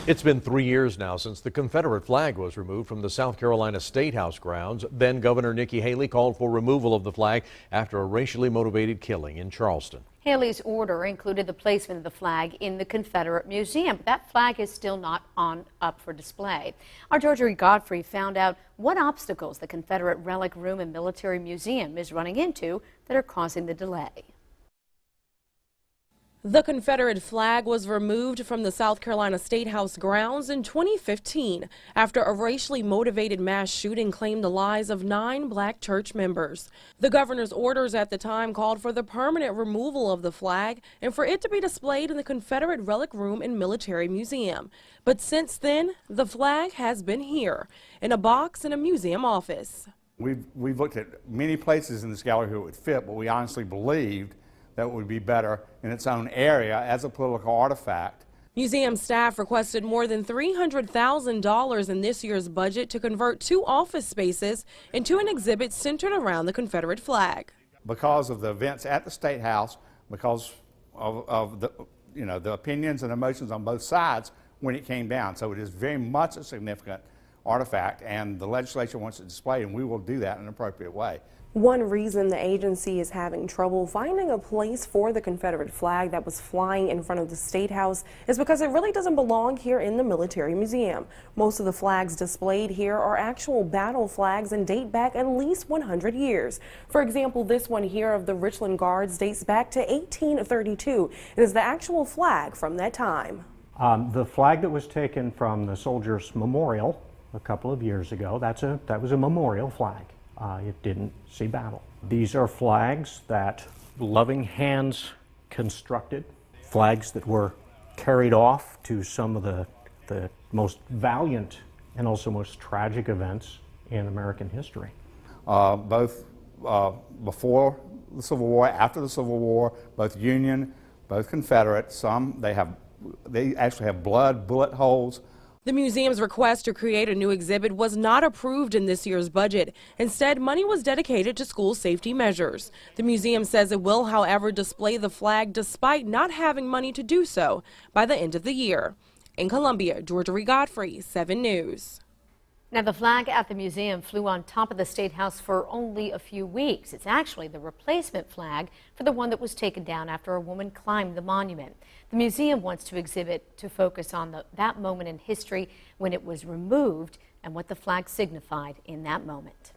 It's been 3 years now since the Confederate flag was removed from the South Carolina State House grounds. Then Governor Nikki Haley called for removal of the flag after a racially motivated killing in Charleston. Haley's order included the placement of the flag in the Confederate Museum. But that flag is still not up for display. Our Georgia Godfrey found out what obstacles the Confederate Relic Room and Military Museum is running into that are causing the delay. The Confederate flag was removed from the South Carolina State House grounds in 2015 after a racially motivated mass shooting claimed the lives of 9 black church members. The governor's orders at the time called for the permanent removal of the flag and for it to be displayed in the Confederate Relic Room and Military Museum. But since then, the flag has been here in a box in a museum office. We've looked at many places in this gallery who it would fit, but we honestly believed that would be better in its own area as a political artifact. Museum staff requested more than $300,000 in this year's budget to convert 2 office spaces into an exhibit centered around the Confederate flag. Because of the events at the State House, because of the, the opinions and emotions on both sides when it came down. So it is very much a significant artifact, and the legislature wants it displayed, and we will do that in an appropriate way. One reason the agency is having trouble finding a place for the Confederate flag that was flying in front of the State House is because it really doesn't belong here in the Military Museum. Most of the flags displayed here are actual battle flags and date back at least 100 years. For example, this one here of the Richland Guards dates back to 1832. It is the actual flag from that time. The flag that was taken from the Soldiers' Memorial a couple of years ago, that was a memorial flag. It didn't see battle. These are flags that loving hands constructed, flags that were carried off to some of the most valiant and also most tragic events in American history. Both before the Civil War, after the Civil War, both Union, both Confederate, they actually have bullet holes. The museum's request to create a new exhibit was not approved in this year's budget. Instead, money was dedicated to school safety measures. The museum says it will, however, display the flag despite not having money to do so by the end of the year. In Columbia, Georgia Godfrey, 7 News. Now, the flag at the museum flew on top of the State House for only a few weeks. It's actually the replacement flag for the one that was taken down after a woman climbed the monument. The museum wants to focus on that moment in history when it was removed and what the flag signified in that moment.